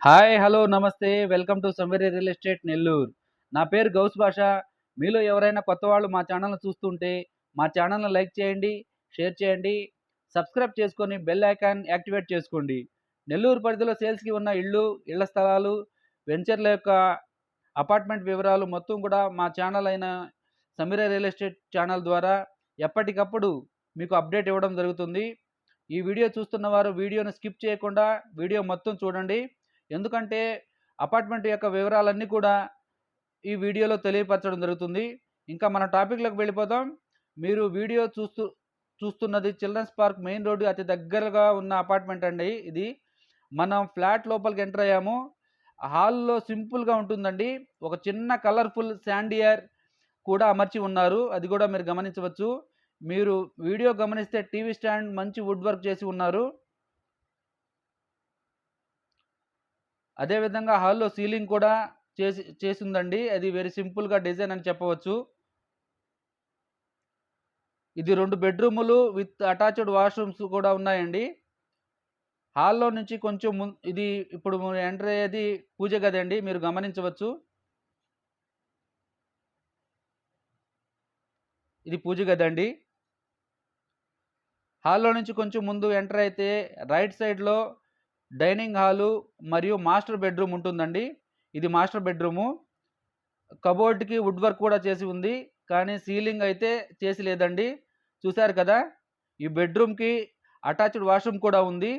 Hi! Hello! Namaste. Welcome to Sameera real estate Nellore. నా పేరు గౌస్ బాషా. మీలో ఎవరైనా కొత్తవాళ్ళు మా ఛానల్‌ని చూస్తుంటే, మా ఛానల్‌ని లైక్ చేయండి, షేర్ చేయండి, సబ్స్క్రైబ్ చేసుకొని బెల్ ఐకాన్ యాక్టివేట్ చేసుకోండి. నెల్లూరు పరిధిలో సేల్స్‌కి ఉన్న ఇళ్ళు, ఇళ్ల స్థలాలు, వెంచర్ల యొక్క అపార్ట్మెంట్ వివరాలు మొత్తం కూడా మా ఛానల్ అయిన సమీర రియల్ ఎస్టేట్ ఛానల్ ద్వారా ఎప్పటికప్పుడు మీకు అప్డేట్ ఇవ్వడం జరుగుతుంది. ఈ వీడియో చూస్తున్న వారు వీడియోని స్కిప్ చేయకుండా వీడియో మొత్తం చూడండి. ఎందుకంటే అపార్ట్మెంట్ యొక్క వివరాలన్నీ కూడా ఈ వీడియోలో తెలియపరచడం జరుగుతుంది. ఇంకా మన టాపిక్‌లోకి వెళ్ళిపోదాం. మీరు వీడియో చూస్తున్నది చిల్డ్రన్స్ పార్క్ మెయిన్ రోడ్డు అతి దగ్గరగా ఉన్న అపార్ట్మెంట్ అండి ఇది. మనం ఫ్లాట్ లోపలికి ఎంటర్ అయ్యాము. హాల్‌లో సింపుల్‌గా ఉంటుందండి. ఒక చిన్న కలర్‌ఫుల్ శాండియర్ కూడా అమర్చి ఉన్నారు. అది కూడా మీరు గమనించవచ్చు. మీరు వీడియో గమనిస్తే టీవీ స్టాండ్ మంచి వుడ్ వర్క్ చేసి ఉన్నారు. అదే విధంగా హాల్‌లో సీలింగ్ కూడా చేసుందండి. అది వెరీ సింపుల్‌గా డిజైన్ అని చెప్పవచ్చు. ఇది 2 బెడ్‌రూములు విత్ అటాచ్డ్ వాష్‌రూమ్స్ కూడా ఉన్నాయండి. హాల్‌లో నుంచి కొంచెం ఇది ఇప్పుడు ఎంటర్ అయ్యేది పూజ గది అండి. మీరు గమనించవచ్చు. ఇది పూజ గదండి. హాల్‌లో నుంచి కొంచెం ముందు ఎంటర్ అయితే రైట్ సైడ్‌లో డైనింగ్ హాలు మరియు మాస్టర్ బెడ్‌రూమ్ ఉంటుందండి. ఇది మాస్టర్ బెడ్‌రూము. కబోర్డ్‌కి వుడ్ వర్క్ కూడా చేసి ఉంది. కానీ సీలింగ్ అయితే చేసి లేదండి. చూసారు కదా! ఈ బెడ్‌రూమ్‌కి అటాచ్డ్ వాష్‌రూమ్ కూడా ఉంది.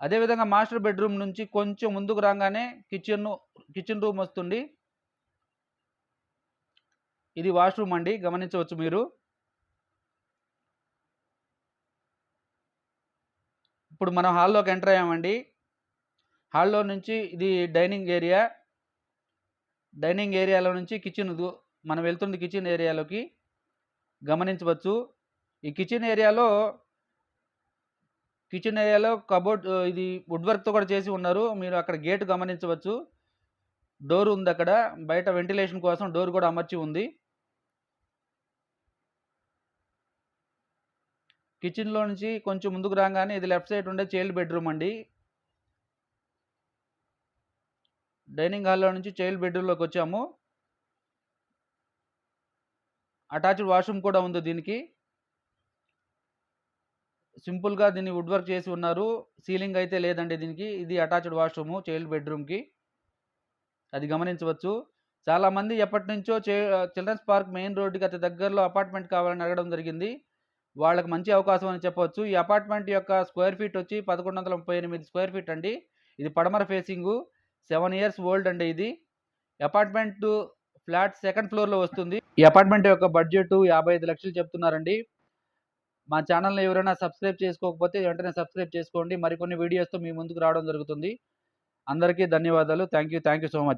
అదే విధంగా మాస్టర్ బెడ్‌రూమ్ నుంచి కొంచెం ముందుకు రాంగానే కిచెన్ రూమ్ వస్తుంది. ఇది వాష్‌రూమ్ అండి. గమనించవచ్చు మీరు. ఇప్పుడు మనం హాల్‌లోకి ఎంటర్ అయ్యామండి. హాల్‌లో నుంచి ఇది డైనింగ్ ఏరియా. డైనింగ్ ఏరియాలో నుంచి మనం వెళ్తుంది కిచెన్ ఏరియాలోకి. గమనించవచ్చు. ఈ కిచెన్ ఏరియాలో కబోర్డ్ ఇది వుడ్ వర్క్‌తో కూడా చేసి ఉన్నారు. మీరు అక్కడ గేట్ గమనించవచ్చు. డోర్ ఉందక్కడ. బయట వెంటిలేషన్ కోసం డోర్ కూడా అమర్చి ఉంది. కిచెన్‌లో నుంచి కొంచెం ముందుకు రాగానే ఇది లెఫ్ట్ సైడ్ ఉండే చైల్డ్ బెడ్‌రూమ్ అండి. డైనింగ్ హాల్‌లో నుంచి చైల్డ్ బెడ్‌రూమ్‌లోకి వచ్చాము. అటాచ్డ్ వాష్‌రూమ్ కూడా ఉంది దీనికి. సింపుల్‌గా దీన్ని వుడ్ వర్క్ చేసి ఉన్నారు. సీలింగ్ అయితే లేదండి దీనికి. ఇది అటాచ్డ్ వాష్‌రూమ్ చైల్డ్ బెడ్‌రూమ్‌కి. అది గమనించవచ్చు. చాలామంది ఎప్పటినుంచో చిల్డ్రన్స్ పార్క్ మెయిన్ రోడ్డుకి అతి దగ్గరలో అపార్ట్మెంట్ కావాలని అడగడం జరిగింది. వాళ్ళకి మంచి అవకాశం అని చెప్పవచ్చు. ఈ అపార్ట్మెంట్ యొక్క స్క్వేర్ ఫీట్ వచ్చి 1138 స్క్వేర్ ఫీట్ అండి. ఇది పడమర ఫేసింగు. 7 ఇయర్స్ ఓల్డ్ అండి ఇది. అపార్ట్మెంటు ఫ్లాట్ సెకండ్ ఫ్లోర్‌లో వస్తుంది. ఈ అపార్ట్మెంట్ యొక్క బడ్జెట్ 55,00,000 చెప్తున్నారండి. మా ఛానల్‌ని ఎవరైనా సబ్స్క్రైబ్ చేసుకోకపోతే వెంటనే సబ్స్క్రైబ్ చేసుకోండి. మరికొన్ని వీడియోస్‌తో మీ ముందుకు రావడం జరుగుతుంది. అందరికీ ధన్యవాదాలు. Thank you so much.